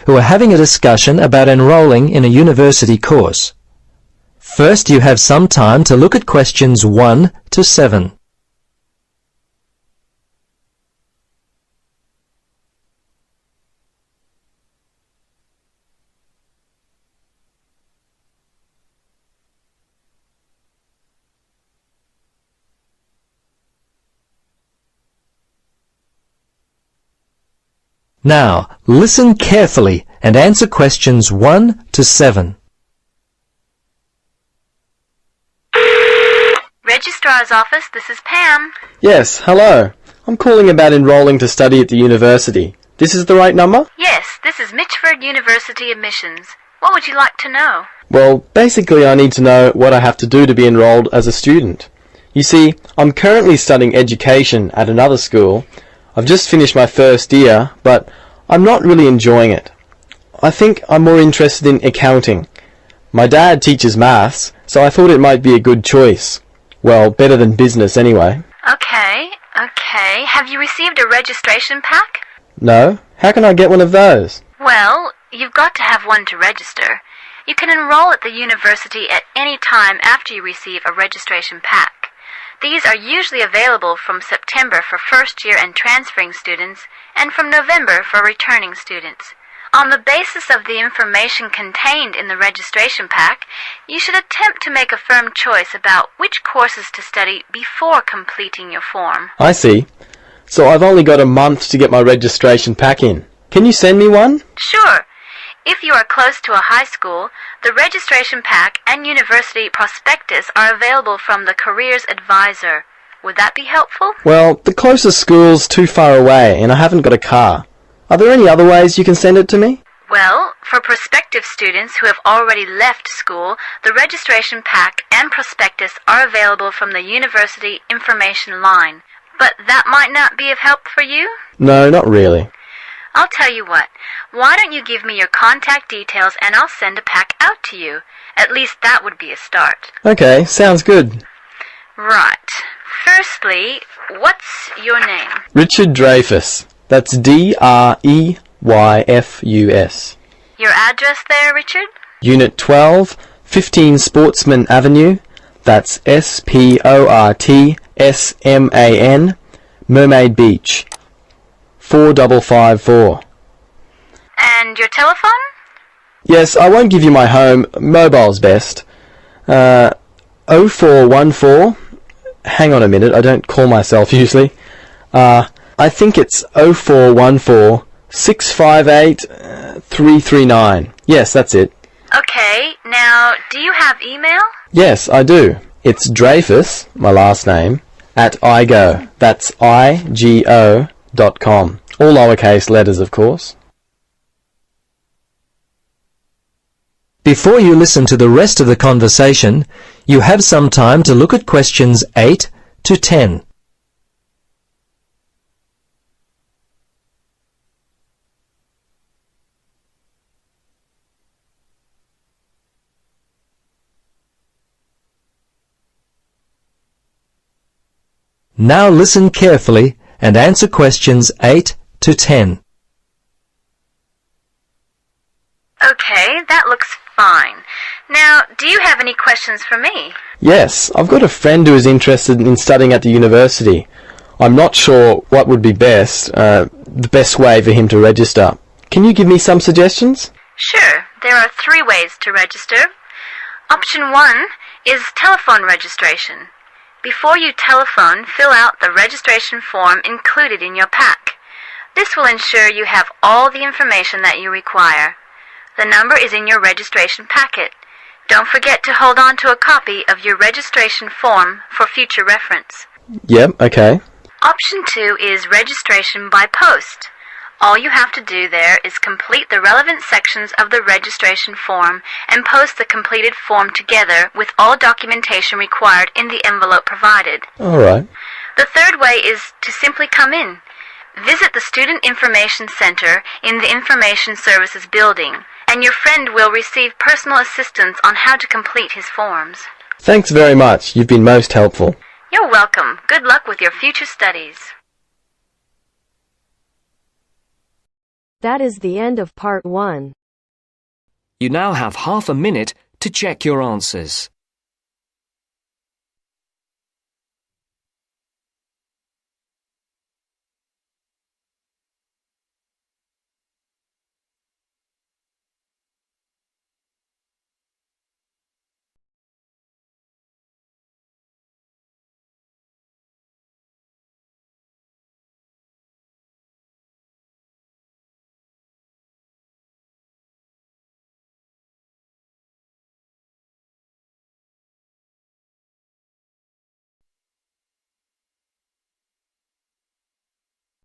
who are having a discussion about enrolling in a university course. First, you have some time to look at questions 1 to 7. Now, listen carefully and answer questions 1 to 7. Registrar's office, this is Pam. Yes, hello. I'm calling about enrolling to study at the university. This is the right number? Yes, this is Mitchford University admissions. What would you like to know? Well, basically I need to know what I have to do to be enrolled as a student. You see, I'm currently studying education at another school. I've just finished my first year, but I'm not really enjoying it. I think I'm more interested in accounting. My dad teaches maths, so I thought it might be a good choice. Well, better than business anyway. Okay. Have you received a registration pack? No? How can I get one of those? Well, you've got to have one to register. You can enroll at the university at any time after you receive a registration pack. These are usually available from September for first-year and transferring students, and from November for returning students. On the basis of the information contained in the registration pack, you should attempt to make a firm choice about which courses to study before completing your form. I see. So I've only got a month to get my registration pack in. Can you send me one? Sure. If you are close to a high school, the registration pack and university prospectus are available from the Careers Advisor. Would that be helpful? Well, the closest school's too far away and I haven't got a car. Are there any other ways you can send it to me? Well, for prospective students who have already left school, the registration pack and prospectus are available from the university information line. But that might not be of help for you? No, not really. I'll tell you what. Why don't you give me your contact details and I'll send a pack out to you. At least that would be a start. Okay, sounds good. Right. Firstly, what's your name? Richard Dreyfus. That's Dreyfus. Your address there, Richard? Unit 12, 15 Sportsman Avenue. That's Sportsman, Mermaid Beach. 4554. And your telephone? Yes, I won't give you my home. Mobile's best. 0414. Hang on a minute, I don't call myself usually. I think it's 0414 658 339. Yes, that's it. Okay, now, do you have email? Yes, I do. It's Dreyfus, my last name, at igo. That's IGO.com. All lowercase letters, of course. Before you listen to the rest of the conversation, you have some time to look at questions 8 to 10. Now listen carefully and answer questions 8 to 10. Okay, that looks fine. Now, do you have any questions for me? Yes, I've got a friend who is interested in studying at the university. I'm not sure what would be the best way for him to register. Can you give me some suggestions? Sure, there are 3 ways to register. Option 1 is telephone registration. Before you telephone, fill out the registration form included in your pack. This will ensure you have all the information that you require. The number is in your registration packet. Don't forget to hold on to a copy of your registration form for future reference. Yep, okay. Option 2 is registration by post. All you have to do there is complete the relevant sections of the registration form and post the completed form together with all documentation required in the envelope provided. All right. The third way is to simply come in. Visit the Student Information Center in the Information Services building, and your friend will receive personal assistance on how to complete his forms. Thanks very much. You've been most helpful. You're welcome. Good luck with your future studies. That is the end of part 1. You now have half a minute to check your answers.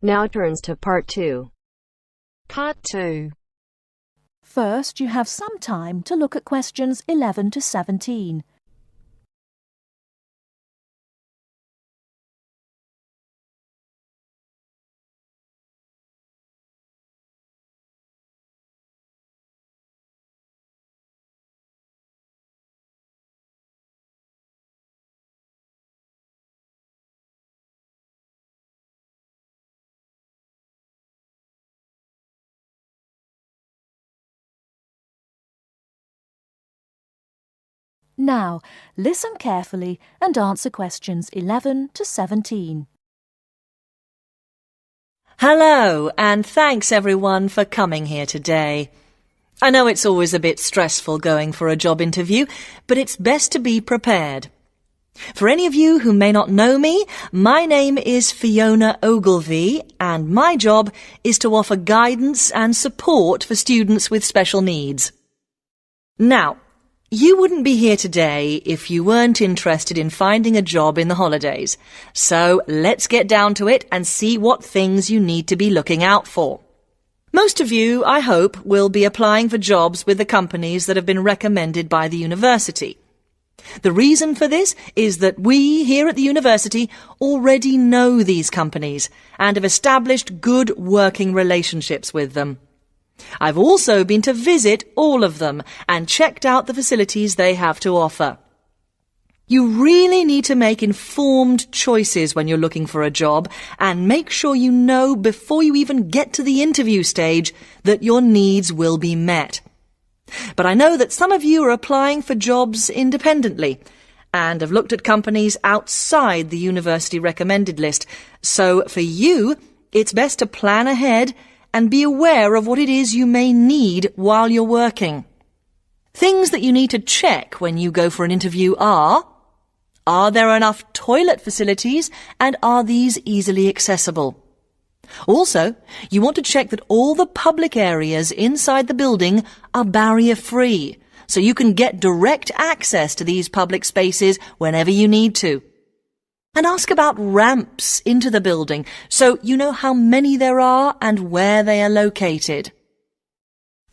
Now turns to part 2. Part 2. First, you have some time to look at questions 11 to 17. Now, listen carefully and answer questions 11 to 17. Hello, and thanks everyone for coming here today. I know it's always a bit stressful going for a job interview, but it's best to be prepared. For any of you who may not know me, my name is Fiona Ogilvie, and my job is to offer guidance and support for students with special needs. Now, you wouldn't be here today if you weren't interested in finding a job in the holidays. So let's get down to it and see what things you need to be looking out for. Most of you, I hope, will be applying for jobs with the companies that have been recommended by the university. The reason for this is that we here at the university already know these companies and have established good working relationships with them. I've also been to visit all of them and checked out the facilities they have to offer. You really need to make informed choices when you're looking for a job and make sure you know before you even get to the interview stage that your needs will be met. But I know that some of you are applying for jobs independently and have looked at companies outside the university recommended list. So for you, it's best to plan ahead and be aware of what it is you may need while you're working. Things that you need to check when you go for an interview are there enough toilet facilities and are these easily accessible? Also, you want to check that all the public areas inside the building are barrier-free, so you can get direct access to these public spaces whenever you need to. And ask about ramps into the building, so you know how many there are and where they are located.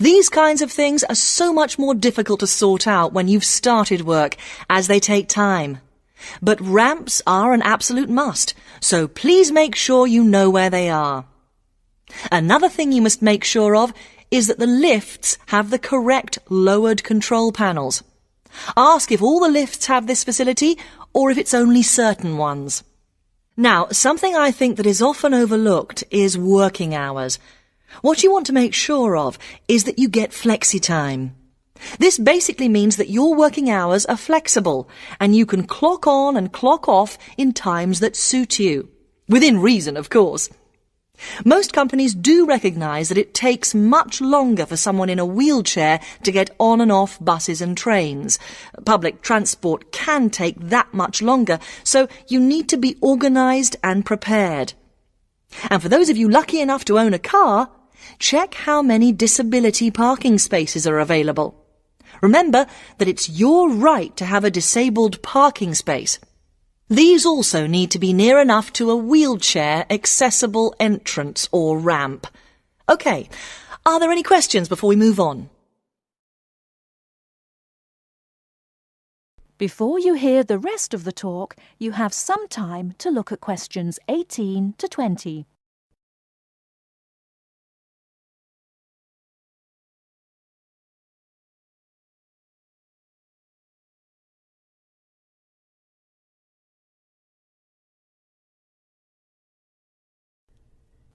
These kinds of things are so much more difficult to sort out when you've started work, as they take time. But ramps are an absolute must, so please make sure you know where they are. Another thing you must make sure of is that the lifts have the correct lowered control panels. Ask if all the lifts have this facility or if it's only certain ones. Now, something I think that is often overlooked is working hours. What you want to make sure of is that you get flexi time. This basically means that your working hours are flexible and you can clock on and clock off in times that suit you. Within reason, of course. Most companies do recognise that it takes much longer for someone in a wheelchair to get on and off buses and trains. Public transport can take that much longer, so you need to be organised and prepared. And for those of you lucky enough to own a car, check how many disability parking spaces are available. Remember that it's your right to have a disabled parking space. These also need to be near enough to a wheelchair accessible entrance or ramp. OK, are there any questions before we move on? Before you hear the rest of the talk, you have some time to look at questions 18 to 20.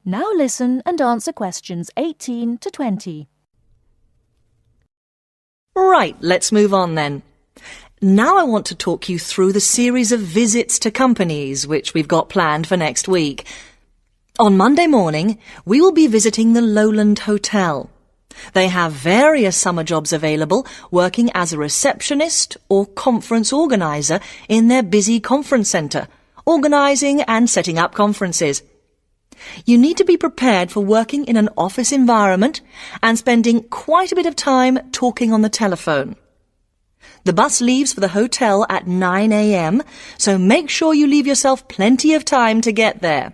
Now listen and answer questions 18 to 20. Right, let's move on then. Now I want to talk you through the series of visits to companies which we've got planned for next week. On Monday morning, we will be visiting the Lowland Hotel. They have various summer jobs available, working as a receptionist or conference organiser in their busy conference centre, organising and setting up conferences. You need to be prepared for working in an office environment and spending quite a bit of time talking on the telephone. The bus leaves for the hotel at 9 a.m, so make sure you leave yourself plenty of time to get there.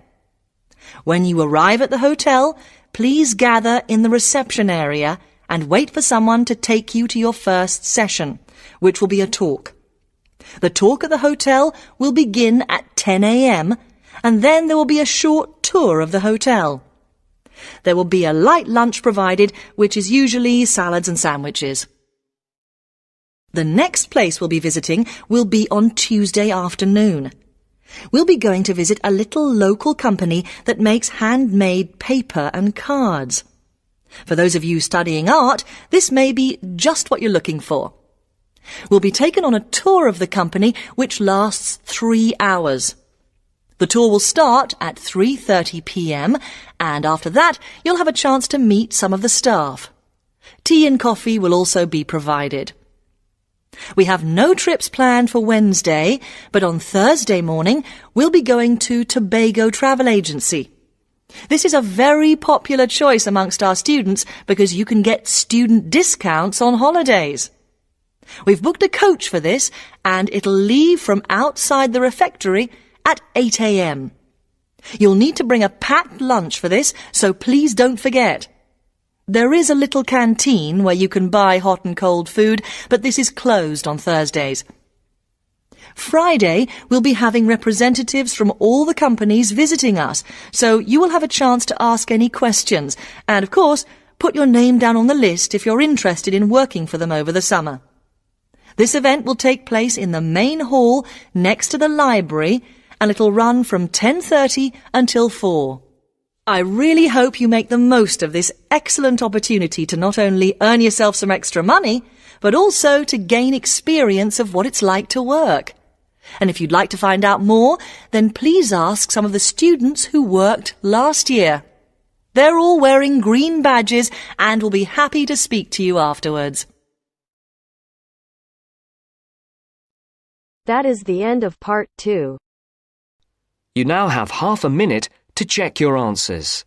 When you arrive at the hotel, please gather in the reception area and wait for someone to take you to your first session, which will be a talk. The talk at the hotel will begin at 10 a.m, and then there will be a short tour of the hotel. There will be a light lunch provided, which is usually salads and sandwiches. The next place we'll be visiting will be on Tuesday afternoon. We'll be going to visit a little local company that makes handmade paper and cards. For those of you studying art, this may be just what you're looking for. We'll be taken on a tour of the company which lasts 3 hours. The tour will start at 3:30 p.m, and after that you'll have a chance to meet some of the staff. Tea and coffee will also be provided. We have no trips planned for Wednesday, but on Thursday morning we'll be going to Tobago Travel Agency. This is a very popular choice amongst our students because you can get student discounts on holidays. We've booked a coach for this, and it'll leave from outside the refectory at 8 a.m. You'll need to bring a packed lunch for this, so please don't forget. There is a little canteen where you can buy hot and cold food, but this is closed on Thursdays. Friday, we'll be having representatives from all the companies visiting us, so you will have a chance to ask any questions, and of course, put your name down on the list if you're interested in working for them over the summer. This event will take place in the main hall next to the library, and it'll run from 10:30 until 4. I really hope you make the most of this excellent opportunity to not only earn yourself some extra money, but also to gain experience of what it's like to work. And if you'd like to find out more, then please ask some of the students who worked last year. They're all wearing green badges and will be happy to speak to you afterwards. That is the end of part 2. You now have half a minute to check your answers.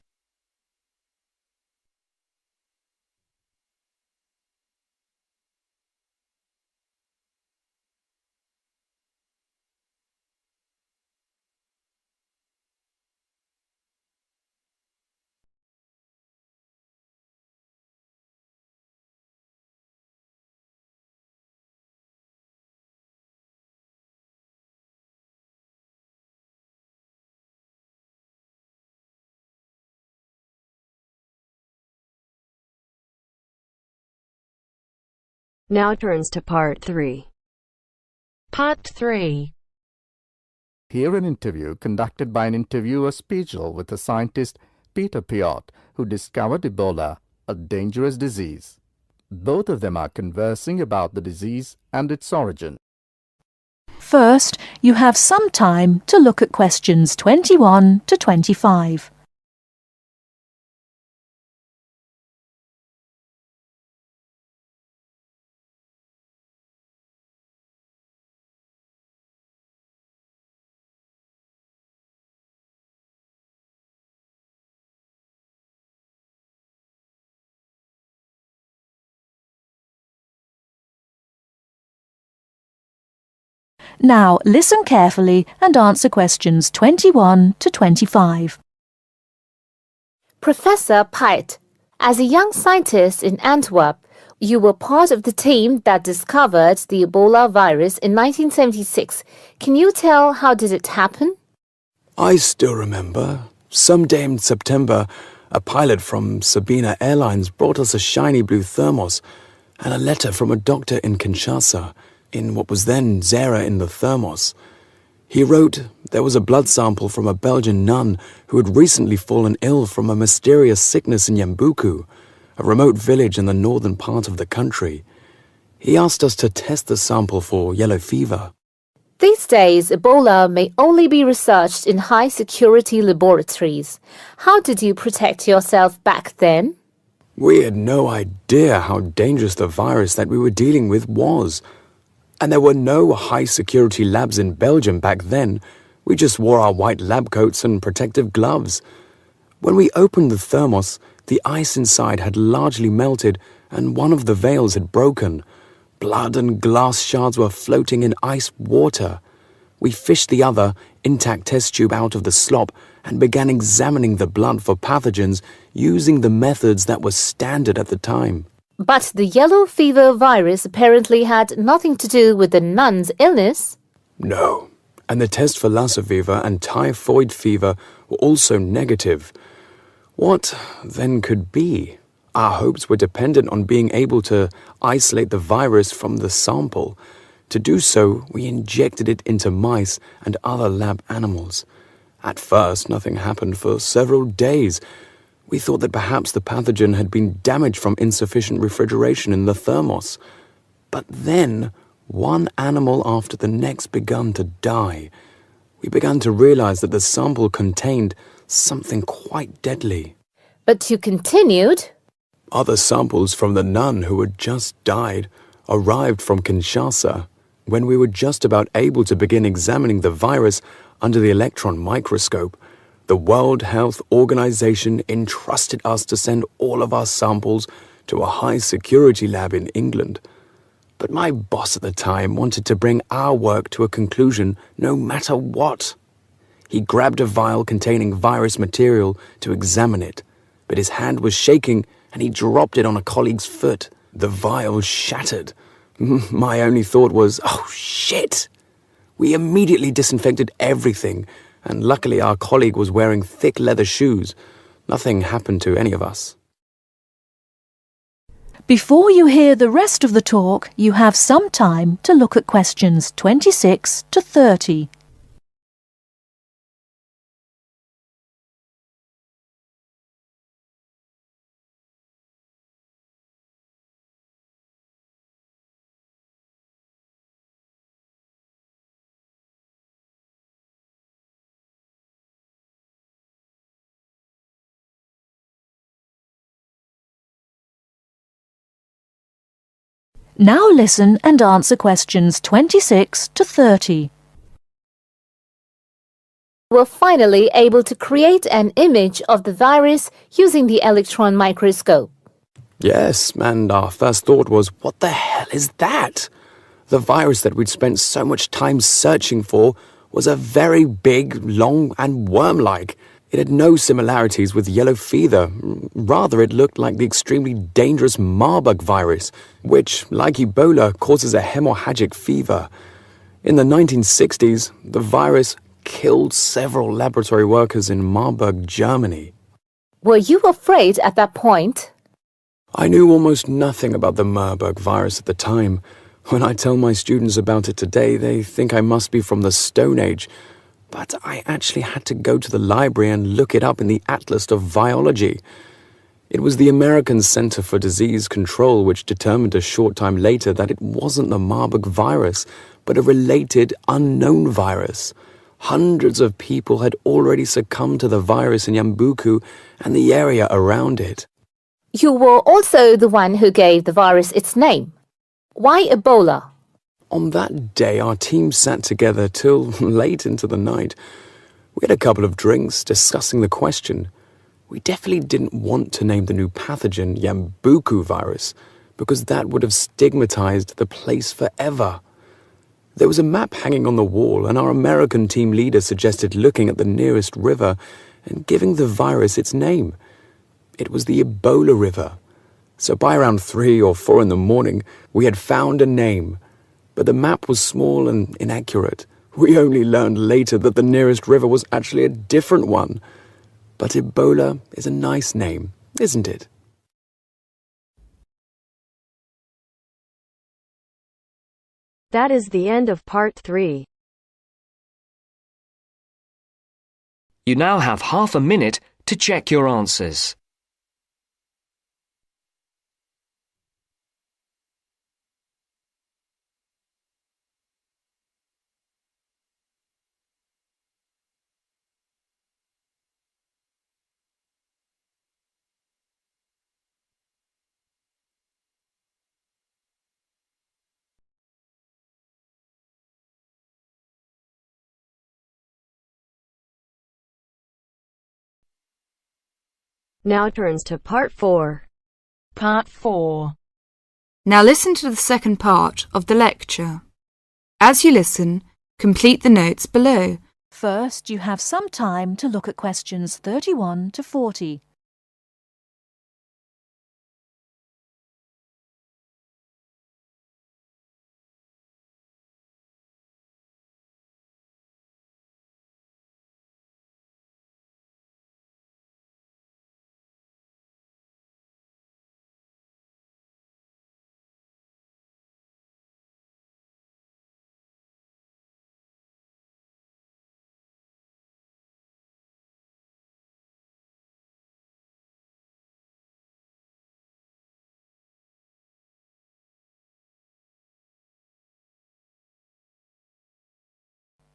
Now turns to part 3. Part 3. Hear an interview conducted by an interviewer Spiegel with the scientist Peter Piot, who discovered Ebola, a dangerous disease. Both of them are conversing about the disease and its origin. First, you have some time to look at questions 21 to 25. Now listen carefully and answer questions 21 to 25. Professor Piot, as a young scientist in Antwerp, you were part of the team that discovered the Ebola virus in 1976. Can you tell how did it happen? I still remember. Some day in September, a pilot from Sabina Airlines brought us a shiny blue thermos and a letter from a doctor in Kinshasa, in what was then Zara in the thermos. He wrote there was a blood sample from a Belgian nun who had recently fallen ill from a mysterious sickness in Yambuku, a remote village in the northern part of the country. He asked us to test the sample for yellow fever. These days, Ebola may only be researched in high-security laboratories. How did you protect yourself back then? We had no idea how dangerous the virus that we were dealing with was. And there were no high-security labs in Belgium back then. We just wore our white lab coats and protective gloves. When we opened the thermos, the ice inside had largely melted and one of the valves had broken. Blood and glass shards were floating in ice water. We fished the other, intact test tube out of the slop and began examining the blood for pathogens using the methods that were standard at the time. But the yellow fever virus apparently had nothing to do with the nun's illness. No, and the test for Lassa fever and typhoid fever were also negative. What then could be? Our hopes were dependent on being able to isolate the virus from the sample. To do so, we injected it into mice and other lab animals. At first, nothing happened for several days. We thought that perhaps the pathogen had been damaged from insufficient refrigeration in the thermos. But then, one animal after the next began to die. We began to realize that the sample contained something quite deadly. But you continued. Other samples from the nun who had just died arrived from Kinshasa. When we were just about able to begin examining the virus under the electron microscope, the World Health Organization entrusted us to send all of our samples to a high-security lab in England. But my boss at the time wanted to bring our work to a conclusion no matter what. He grabbed a vial containing virus material to examine it, but his hand was shaking and he dropped it on a colleague's foot. The vial shattered. My only thought was, oh shit! We immediately disinfected everything, and luckily our colleague was wearing thick leather shoes. Nothing happened to any of us. Before you hear the rest of the talk, you have some time to look at questions 26 to 30. Now listen and answer questions 26 to 30. We were finally able to create an image of the virus using the electron microscope. Yes, and our first thought was, what the hell is that? The virus that we'd spent so much time searching for was a very big, long and worm-like. It had no similarities with yellow fever. Rather, it looked like the extremely dangerous Marburg virus, which, like Ebola, causes a hemorrhagic fever. In the 1960s, the virus killed several laboratory workers in Marburg, Germany. Were you afraid at that point? I knew almost nothing about the Marburg virus at the time. When I tell my students about it today, they think I must be from the Stone Age. But I actually had to go to the library and look it up in the Atlas of Virology. It was the American Center for Disease Control which determined a short time later that it wasn't the Marburg virus, but a related unknown virus. Hundreds of people had already succumbed to the virus in Yambuku and the area around it. You were also the one who gave the virus its name. Why Ebola? On that day, our team sat together till late into the night. We had a couple of drinks discussing the question. We definitely didn't want to name the new pathogen Yambuku virus, because that would have stigmatized the place forever. There was a map hanging on the wall, and our American team leader suggested looking at the nearest river and giving the virus its name. It was the Ebola River. So by around 3 or 4 in the morning, we had found a name. But the map was small and inaccurate. We only learned later that the nearest river was actually a different one. But Ebola is a nice name, isn't it? That is the end of part 3. You now have half a minute to check your answers. Now turns to Part 4. Part 4. Now listen to the second part of the lecture. As you listen, complete the notes below. First, you have some time to look at questions 31 to 40.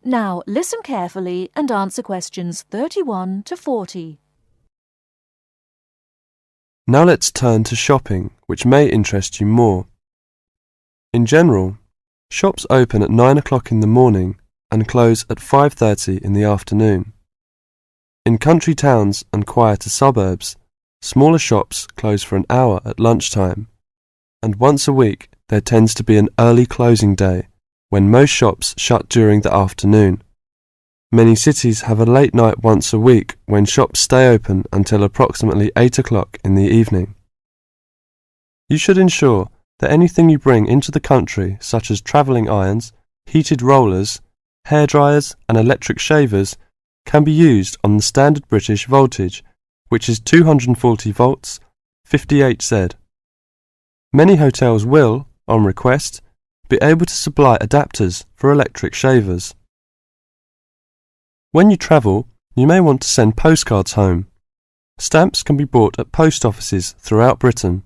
Now listen carefully and answer questions 31 to 40. Now let's turn to shopping, which may interest you more. In general, shops open at 9 o'clock in the morning and close at 5:30 in the afternoon. In country towns and quieter suburbs, smaller shops close for an hour at lunchtime, and once a week there tends to be an early closing day when most shops shut during the afternoon. Many cities have a late night once a week when shops stay open until approximately 8 o'clock in the evening. You should ensure that anything you bring into the country, such as travelling irons, heated rollers, hairdryers and electric shavers, can be used on the standard British voltage, which is 240 volts, 58Z. Many hotels will, on request, be able to supply adapters for electric shavers. When you travel, you may want to send postcards home. Stamps can be bought at post offices throughout Britain.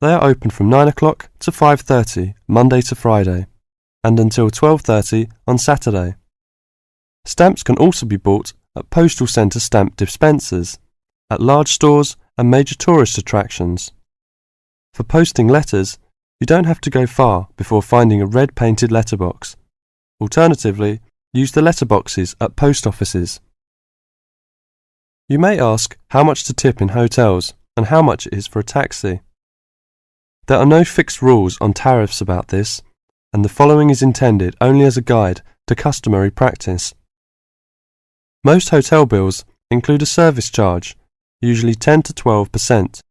They are open from 9 o'clock to 5:30 Monday to Friday, and until 12:30 on Saturday. Stamps can also be bought at postal centre stamp dispensers, at large stores and major tourist attractions. For posting letters, you don't have to go far before finding a red painted letterbox. Alternatively, use the letterboxes at post offices. You may ask how much to tip in hotels and how much it is for a taxi. There are no fixed rules on tariffs about this, and the following is intended only as a guide to customary practice. Most hotel bills include a service charge, usually 10 to 12%,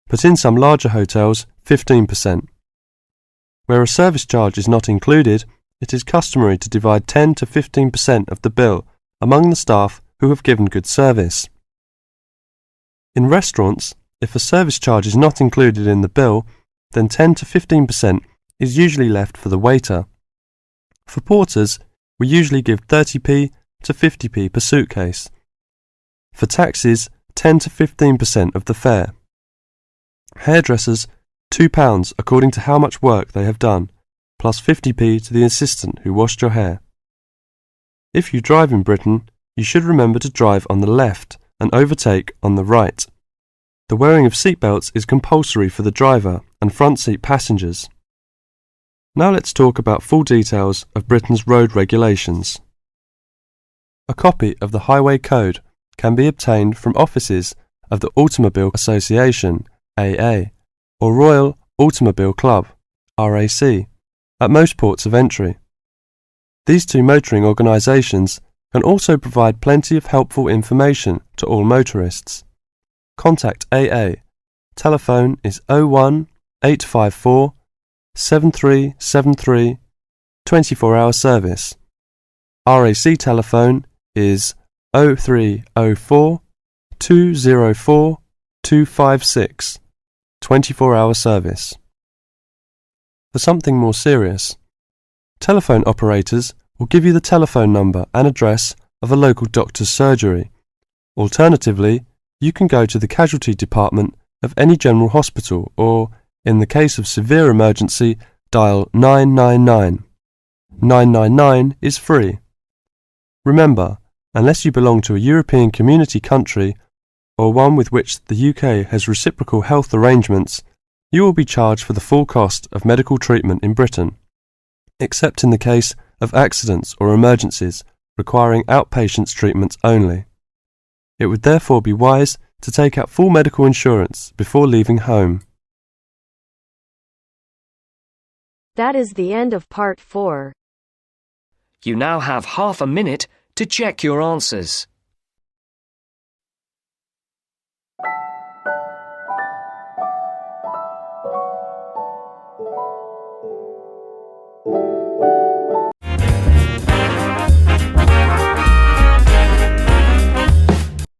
but in some larger hotels 15%. Where a service charge is not included, it is customary to divide 10 to 15% of the bill among the staff who have given good service. In restaurants, if a service charge is not included in the bill, then 10 to 15% is usually left for the waiter. For porters, we usually give 30p to 50p per suitcase. For taxis, 10 to 15% of the fare. Hairdressers, £2 according to how much work they have done, plus 50p to the assistant who washed your hair. If you drive in Britain, you should remember to drive on the left and overtake on the right. The wearing of seatbelts is compulsory for the driver and front seat passengers. Now let's talk about full details of Britain's road regulations. A copy of the Highway Code can be obtained from offices of the Automobile Association, AA, or Royal Automobile Club, RAC, at most ports of entry. These two motoring organisations can also provide plenty of helpful information to all motorists. Contact AA. Telephone is 01 854 7373, 24-hour service. RAC telephone is 0304 204 256, 24-hour service. For something more serious, telephone operators will give you the telephone number and address of a local doctor's surgery. Alternatively, you can go to the casualty department of any general hospital or, in the case of severe emergency, dial 999. 999 is free. Remember, unless you belong to a European Community country or one with which the UK has reciprocal health arrangements, you will be charged for the full cost of medical treatment in Britain, except in the case of accidents or emergencies requiring outpatients treatments only. It would therefore be wise to take out full medical insurance before leaving home. That is the end of part 4. You now have half a minute to check your answers.